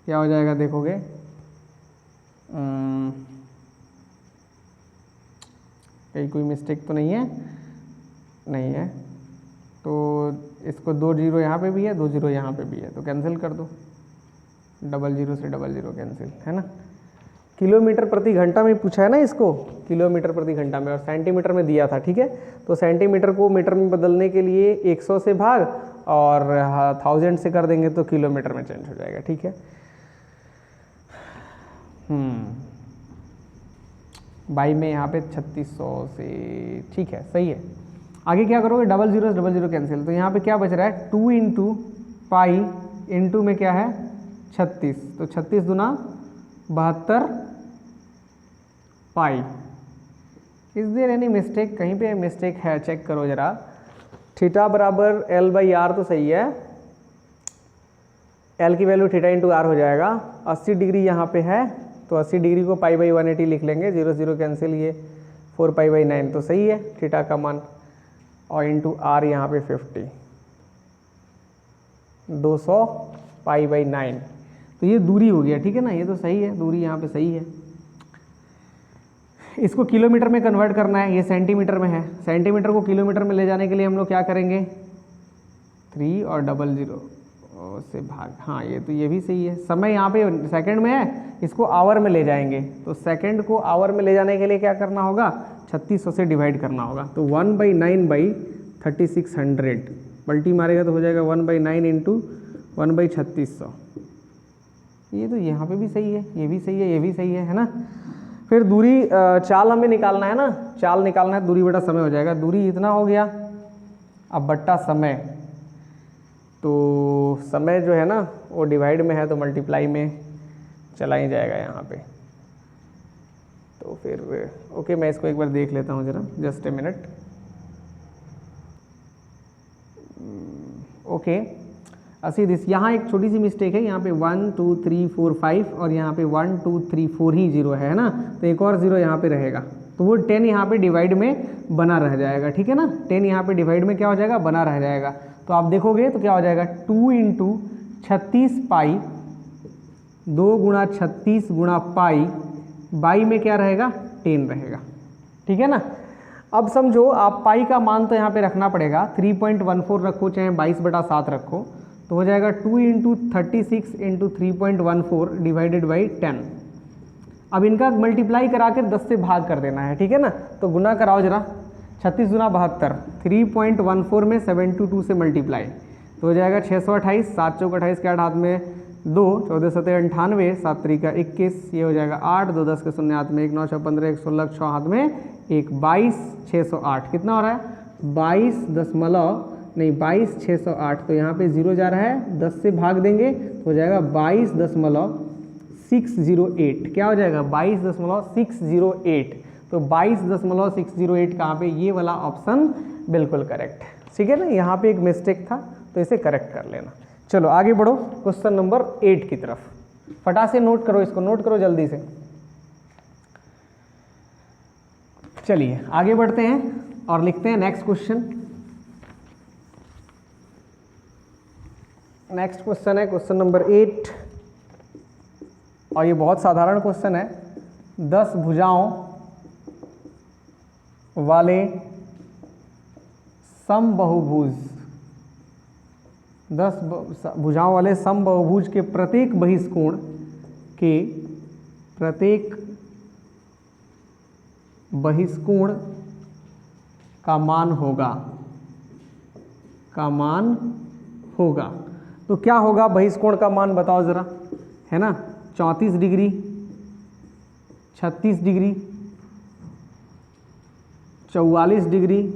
क्या हो जाएगा देखोगे, कहीं कोई मिस्टेक तो नहीं है, नहीं है। तो इसको 2 0 यहाँ पे भी है, 2 0 यहाँ पे भी है, तो कैंसिल कर दो, 00 से 00 कैंसिल, है ना। किलोमीटर प्रति घंटा में पूछा है ना इसको, किलोमीटर प्रति घंटा में, और सेंटीमीटर में दिया था, ठीक है। तो सेंटीमीटर को मीटर में बदलने के लिए 100 से भाग और 1000 से कर देंगे तो किलोमीटर में चेंज हो जाएगा, ठीक है। बाई में यहाँ पे 3600 से, ठीक है, सही है। आगे क्या करोगे, 00 कैंसिल, तो यहाँ पे क्या बच रहा है, 2 इंटू पाई इंटू में क्या है 36, तो 36 दूना 72 पाई। इज देयर एनी मिस्टेक, कहीं पे मिस्टेक है, चेक करो जरा। थीटा बराबर L/R तो सही है, L की वैल्यू थीटा इंटू आर हो जाएगा। 80 डिग्री यहाँ पे है, तो 80 डिग्री को π/180 लिख लेंगे, 0 0 कैंसिल, ये 4π/9 तो सही है थीटा का मान। और इंटू आर यहाँ पे 50, 200π/9, तो ये दूरी हो गया, ठीक है ना, ये तो सही है, दूरी यहाँ पे सही है। इसको किलोमीटर में कन्वर्ट करना है, ये सेंटीमीटर में है, सेंटीमीटर को किलोमीटर में ले जाने के लिए हम लोग क्या करेंगे, 3 और 00 से भाग, हाँ ये तो ये भी सही है। समय यहाँ पे सेकंड में है, इसको आवर में ले जाएंगे, तो सेकंड को आवर में ले जाने के लिए क्या करना होगा, 3600 से डिवाइड करना होगा। तो 1/9/3600 पलटी मारेगा तो हो जाएगा 1/9 इंटू 1/3600। ये तो यहाँ पे भी सही है, ये भी सही है, ये भी सही है ना। फिर दूरी, चाल हमें निकालना है ना, चाल निकालना है, दूरी बटा समय हो जाएगा। दूरी इतना हो गया, अब बट्टा समय, तो समय जो है ना वो डिवाइड में है तो मल्टीप्लाई में चला ही जाएगा यहाँ पे। तो फिर ओके, मैं इसको एक बार देख लेता हूँ जरा, जस्ट ए मिनट। ओके, असी दिस, यहाँ एक छोटी सी मिस्टेक है, यहाँ पे 1 2 3 4 5 और यहाँ पे 1 2 3 4 ही 0 है ना, तो एक और 0 यहाँ पे रहेगा, तो वो 10 यहाँ पे डिवाइड में बना रह जाएगा, ठीक है ना। 10 यहाँ पे डिवाइड में क्या हो जाएगा, बना रह जाएगा। तो आप देखोगे तो क्या हो जाएगा, 2 इंटू 36 पाई, 2 गुणा 36 गुणा पाई, बाई में क्या रहेगा, 10 रहेगा, ठीक है ना। अब समझो आप पाई का मान तो यहाँ पे रखना पड़ेगा, 3.14 रखो चाहे 22/7 रखो, तो हो जाएगा 2 इंटू 36 इंटू 3.14 डिवाइडेड बाई 10। अब इनका मल्टीप्लाई करा के 10 से भाग कर देना है, ठीक है ना। तो गुना कराओ जरा, 36 गुना 72, 3.14 में 722 से मल्टीप्लाई, तो हो जाएगा 628, 7 चौक 28 के 8 हाथ में 2, 14 सतह 98, 7 तरीका 21, ये हो जाएगा 8, 2 10 के 0 हाथ में 1, 9 6 15, 1 16 6 हाथ में 1, 22 608 कितना हो रहा है 22.608। तो यहाँ पे 0 जा रहा है, 10 से भाग देंगे तो हो जाएगा 22.608। क्या हो जाएगा 22.608। तो 22.608 कहाँ पे, ये वाला ऑप्शन बिल्कुल करेक्ट है। ठीक है ना, यहाँ पे एक मिस्टेक था तो इसे करेक्ट कर लेना। चलो आगे बढ़ो क्वेश्चन नंबर 8 की तरफ। फटा से नोट करो, इसको नोट करो जल्दी से। चलिए आगे बढ़ते हैं और लिखते हैं नेक्स्ट क्वेश्चन। नेक्स्ट क्वेश्चन है क्वेश्चन नंबर 8 और ये बहुत साधारण क्वेश्चन है। 10 भुजाओं वाले समबाहुभुज, 10 भुजाओं वाले समबाहुभुज के प्रत्येक बहिष्कोण के प्रत्येक बहिष्कोण का मान होगा। तो क्या होगा बहिष्कोण का मान बताओ जरा, है ना। 34 डिग्री, 36 डिग्री, 44 डिग्री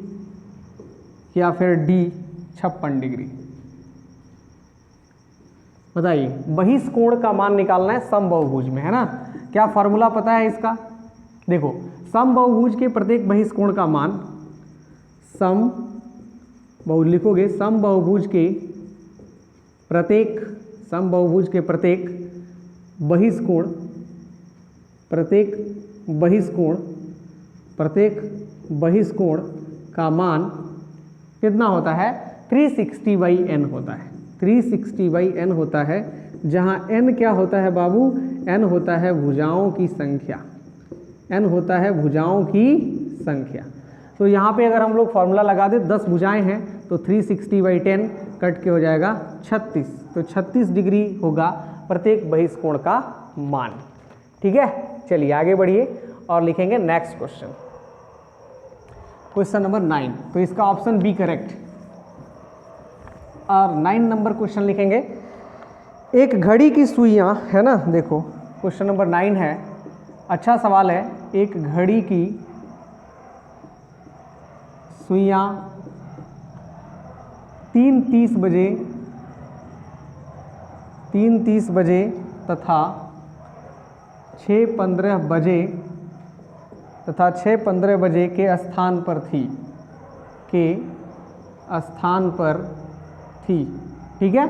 या फिर डी 56 डिग्री। बताइए बहिष्कोण का मान निकालना है समबाहुभुज में, है ना। क्या फॉर्मूला पता है इसका, देखो समबाहुभुज के प्रत्येक बहिष्कोण का मान, लिखोगे समबाहुभुज के प्रत्येक बहिष्कोण का मान कितना होता है 360/n होता है। 360/n होता है, जहाँ n क्या होता है बाबू, n होता है भुजाओं की संख्या, n होता है भुजाओं की संख्या। तो यहाँ पे अगर हम लोग फॉर्मूला लगा दे, 10 भुजाएं हैं तो 360/10 कट के हो जाएगा 36। तो 36 डिग्री होगा प्रत्येक बहिष्कोण का मान। ठीक है, चलिए आगे बढ़िए और लिखेंगे नेक्स्ट क्वेश्चन, क्वेश्चन नंबर 9। तो इसका ऑप्शन बी करेक्ट। और 9 नंबर क्वेश्चन लिखेंगे, एक घड़ी की सुइयां, है ना। देखो क्वेश्चन नंबर 9 है, अच्छा सवाल है। एक घड़ी की सुइयां 3:30 बजे तथा 6:15 बजे के स्थान पर थी। ठीक है,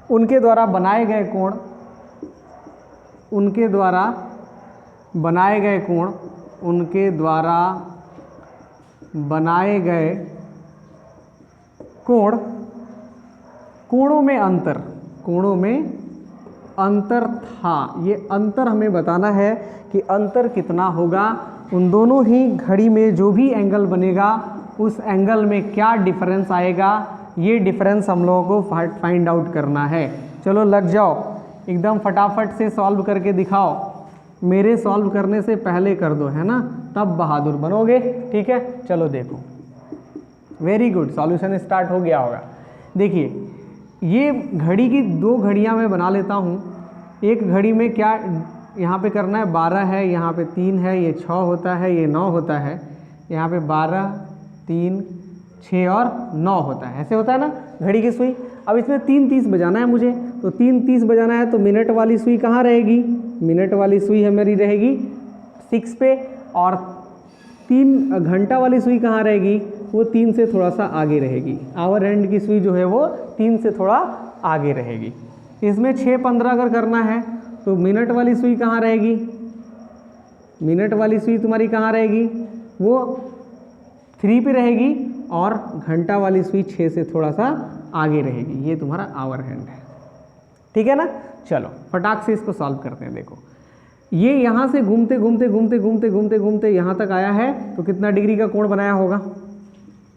उनके द्वारा बनाए गए कोणों में अंतर था। ये अंतर हमें बताना है कि अंतर कितना होगा। उन दोनों ही घड़ी में जो भी एंगल बनेगा उस एंगल में क्या डिफरेंस आएगा, ये डिफरेंस हम लोगों को फाइंड आउट करना है। चलो लग जाओ, एकदम फटाफट से सॉल्व करके दिखाओ। मेरे सॉल्व करने से पहले कर दो, है ना, तब बहादुर बनोगे। ठीक है, चलो देखो, वेरी गुड, सॉल्यूशन स्टार्ट हो गया होगा। देखिए ये घड़ी की 2 घड़ियां मैं बना लेता हूँ। एक घड़ी में क्या यहाँ पे करना है, 12 है, यहाँ पे 3 है, ये 6 होता है, ये 9 होता है, यहाँ पे 12, 3, 6 और 9 होता है, ऐसे होता है ना घड़ी की सुई। अब इसमें 3:30 बजाना है मुझे, तो 3:30 बजाना है तो मिनट वाली सुई कहाँ रहेगी, मिनट वाली सुई हमारी रहेगी 6 पे, और 3 घंटा वाली सुई कहाँ रहेगी, वो 3 से थोड़ा सा आगे रहेगी। आवर एंड की सुई जो है वो 3 से थोड़ा आगे रहेगी। इसमें 6:15 अगर करना है तो मिनट वाली सुई कहाँ रहेगी, मिनट वाली सुई तुम्हारी कहाँ रहेगी, वो 3 पे रहेगी, और घंटा वाली सुई 6 से थोड़ा सा आगे रहेगी। ये तुम्हारा आवर हैंड है। ठीक है ना, चलो फटाक से इसको सॉल्व करते हैं। देखो ये यहाँ से घूमते घूमते यहाँ तक आया है, तो कितना डिग्री का कोण बनाया होगा।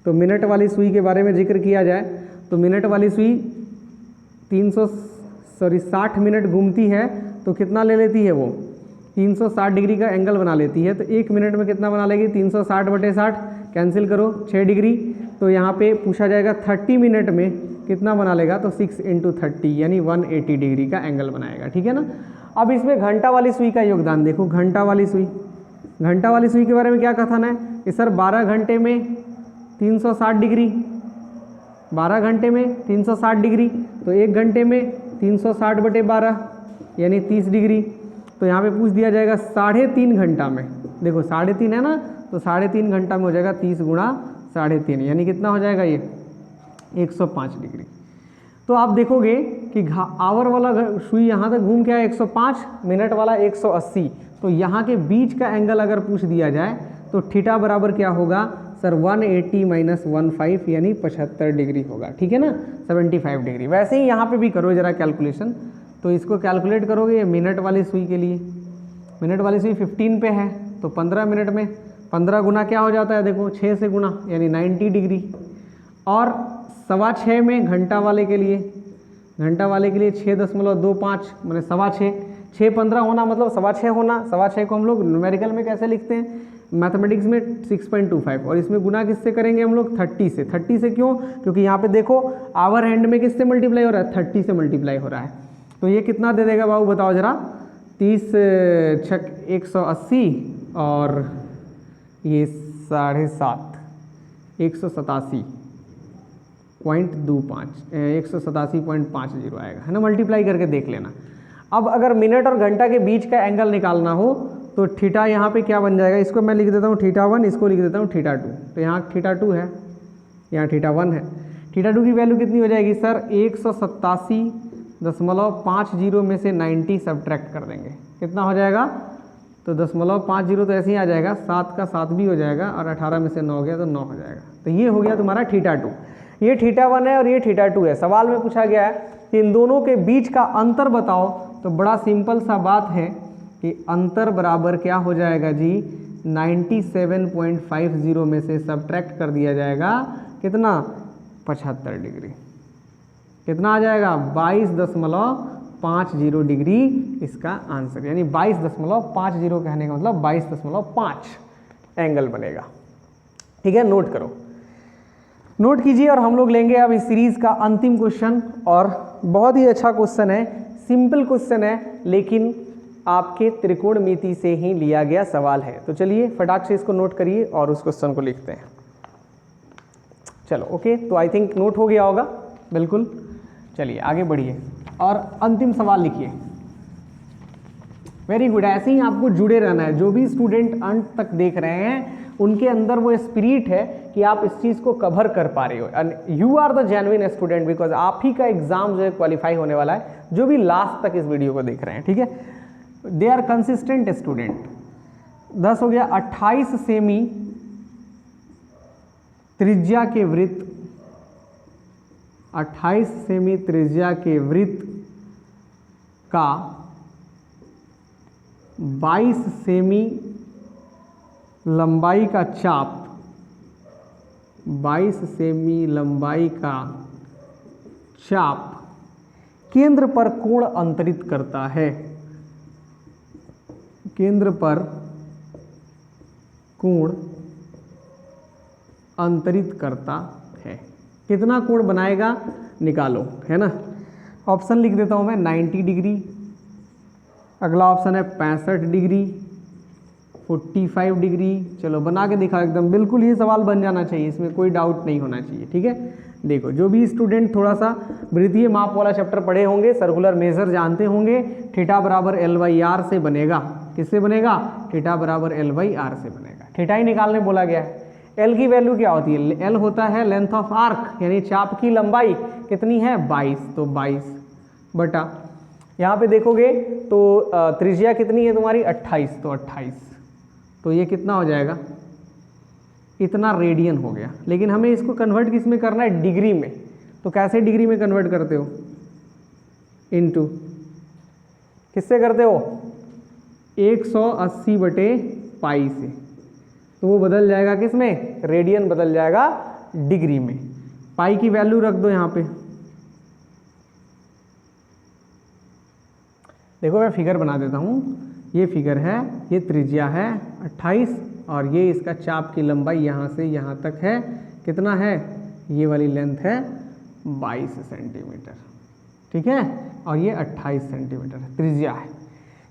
तो मिनट वाली सुई के बारे में जिक्र किया जाए तो मिनट वाली सुई 60 मिनट घूमती है, तो कितना ले लेती है वो 360 डिग्री का एंगल बना लेती है। तो 1 मिनट में कितना बना लेगी, 360/60 कैंसिल करो 6 डिग्री। तो यहाँ पे पूछा जाएगा 30 मिनट में कितना बना लेगा, तो 6 × 30 यानी 180 डिग्री का एंगल बनाएगा, ठीक है ना। अब इसमें घंटा वाली सुई का योगदान देखो, घंटा वाली सुई के बारे में क्या कथन है कि सर 12 घंटे में 360 डिग्री, 12 घंटे में 360 डिग्री, तो 1 घंटे में 360/12 यानी 30 डिग्री। तो यहाँ पे पूछ दिया जाएगा 3.5 घंटा में, देखो 3.5 है ना, तो 3.5 घंटा में हो जाएगा 30 × 3.5 यानी कितना हो जाएगा ये 105 डिग्री। तो आप देखोगे कि आवर वाला सुई यहाँ तक घूम के आया 105, मिनट वाला 180, तो यहाँ के बीच का एंगल अगर पूछ दिया जाए तो थीटा बराबर क्या होगा सर 180 - 15 यानी 75 डिग्री होगा, ठीक है ना, 75 डिग्री। वैसे ही यहाँ पे भी करो जरा कैलकुलेशन, तो इसको कैलकुलेट करोगे ये मिनट वाली सुई के लिए, मिनट वाली सुई 15 पे है, तो 15 मिनट में 15 गुना क्या हो जाता है, देखो 6 से गुना यानी 90 डिग्री। और 6.25 में घंटा वाले के लिए 6.25 मैंने 6.25, 6.15 होना मतलब 6.25 होना, 6.25 को हम लोग न्यूमेरिकल में कैसे लिखते हैं, मैथमेटिक्स में 6.25, और इसमें गुना किससे करेंगे हम लोग 30 से। 30 से क्यों, क्योंकि यहाँ पे देखो आवर हैंड में किससे मल्टीप्लाई हो रहा है, 30 से मल्टीप्लाई हो रहा है। तो ये कितना दे देगा बाबू बताओ जरा, 30 छक 180 और ये 7.5 187.50 आएगा, है ना, मल्टीप्लाई करके देख लेना। अब अगर मिनट और घंटा के बीच का एंगल निकालना हो तो थीटा यहाँ पे क्या बन जाएगा, इसको मैं लिख देता हूँ θ1, इसको लिख देता हूँ θ2। तो यहाँ θ2 है, यहाँ θ1 है। θ2 की वैल्यू कितनी हो जाएगी सर, 187.50 में से 90 सब्ट्रैक्ट कर देंगे, कितना हो जाएगा, तो 0.50 तो ऐसे ही आ जाएगा, 7 का 7 भी हो जाएगा, और 18 में से 9 गया तो 9 हो जाएगा। तो ये हो गया तुम्हारा θ2, ये θ1 है और ये θ2 है। सवाल में पूछा गया है कि इन दोनों के बीच का अंतर बताओ, तो बड़ा सिंपल सा बात है कि अंतर बराबर क्या हो जाएगा जी, 97.50 में से सब्ट्रैक्ट कर दिया जाएगा कितना, 75 डिग्री, कितना आ जाएगा 22.50 डिग्री इसका आंसर, यानी 22.50 कहने का मतलब 22.5 एंगल बनेगा, ठीक है। नोट करो, नोट कीजिए, और हम लोग लेंगे अब इस सीरीज का अंतिम क्वेश्चन, और बहुत ही अच्छा क्वेश्चन है, सिंपल क्वेश्चन है, लेकिन आपके त्रिकोणमिति से ही लिया गया सवाल है। तो चलिए फटाक से इसको नोट करिए और उस क्वेश्चन को लिखते हैं। चलो ओके, तो आई थिंक नोट हो गया होगा, बिल्कुल। चलिए आगे बढ़िए और अंतिम सवाल लिखिए। वेरी गुड, ऐसे ही आपको जुड़े रहना है। जो भी स्टूडेंट अंत तक देख रहे हैं उनके अंदर वो स्पिरिट है कि आप इस चीज़ को कवर कर पा रहे हो, and you are the genuine student, because आप ही का एग्जाम जो है क्वालिफाई होने वाला है, जो भी लास्ट तक इस वीडियो को देख रहे हैं, ठीक है। They are consistent student. 10 हो गया, 28 सेमी त्रिज्या के वृत्त, 28 सेमी त्रिज्या के वृत्त का 22 सेमी लंबाई का चाप, 22 सेमी लंबाई का चाप केंद्र पर कोण अंतरित करता है, केंद्र पर कोण अंतरित करता है। कितना कोण बनाएगा निकालो, है ना। ऑप्शन लिख देता हूं मैं, 90 डिग्री, अगला ऑप्शन है 65 डिग्री, 45 डिग्री। चलो बना के दिखाओ, एकदम बिल्कुल ये सवाल बन जाना चाहिए, इसमें कोई डाउट नहीं होना चाहिए, ठीक है। देखो, जो भी स्टूडेंट थोड़ा सा वृत्तीय माप वाला चैप्टर पढ़े होंगे, सर्कुलर मेजर जानते होंगे, थीटा बराबर L/R से बनेगा। किससे बनेगा, थीटा बराबर L/R से बनेगा। थीटा ही निकालने बोला गया है। L की वैल्यू क्या होती है, L होता है लेंथ ऑफ आर्क, यानी चाप की लंबाई कितनी है 22, तो 22 बटा, यहाँ पे देखोगे तो त्रिज्या कितनी है तुम्हारी 28, तो 28, तो ये कितना हो जाएगा, इतना रेडियन हो गया। लेकिन हमें इसको कन्वर्ट किस में करना है, डिग्री में। तो कैसे डिग्री में कन्वर्ट करते हो, इनटू किससे करते हो, 180/पाई से, तो वो बदल जाएगा किस में, रेडियन बदल जाएगा डिग्री में। पाई की वैल्यू रख दो यहाँ पे। देखो मैं फिगर बना देता हूँ, ये फिगर है, ये त्रिज्या है 28 और ये इसका चाप की लंबाई यहाँ से यहाँ तक है, कितना है, ये वाली लेंथ है 22 सेंटीमीटर, ठीक है, और ये 28 सेंटीमीटर त्रिज्या है।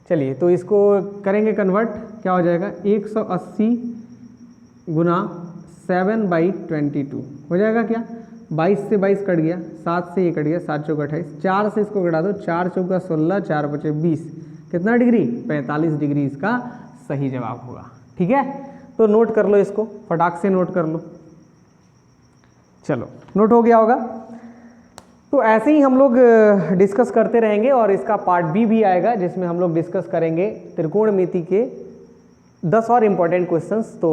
चलिए तो इसको करेंगे कन्वर्ट, क्या हो जाएगा 180 गुना 7/22 हो जाएगा क्या, 22 से 22 कट गया, 7 से ये कट गया, 7 चौका 28, 4 से इसको घटा दो, 4 चौका 16, 4 बचे 20, कितना डिग्री, 45 डिग्री इसका सही जवाब होगा। ठीक है, तो नोट कर लो इसको, फटाक से नोट कर लो। चलो नोट हो गया होगा। तो ऐसे ही हम लोग डिस्कस करते रहेंगे और इसका पार्ट बी भी आएगा जिसमें हम लोग डिस्कस करेंगे त्रिकोणमिति के 10 और इम्पोर्टेंट क्वेश्चंस। तो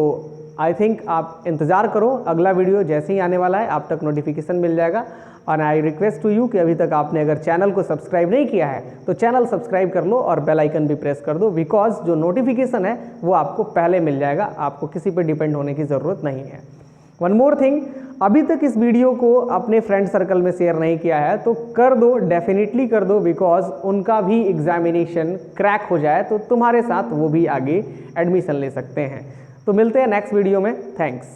आई थिंक आप इंतज़ार करो, अगला वीडियो जैसे ही आने वाला है आप तक नोटिफिकेशन मिल जाएगा। और आई रिक्वेस्ट टू यू कि अभी तक आपने अगर चैनल को सब्सक्राइब नहीं किया है तो चैनल सब्सक्राइब कर लो और बेल आइकन भी प्रेस कर दो, बिकॉज जो नोटिफिकेशन है वो आपको पहले मिल जाएगा, आपको किसी पर डिपेंड होने की ज़रूरत नहीं है। वन मोर थिंग, अभी तक इस वीडियो को अपने फ्रेंड सर्कल में शेयर नहीं किया है तो कर दो, डेफिनेटली कर दो, बिकॉज उनका भी एग्जामिनेशन क्रैक हो जाए तो तुम्हारे साथ वो भी आगे एडमिशन ले सकते हैं। तो मिलते हैं नेक्स्ट वीडियो में, थैंक्स।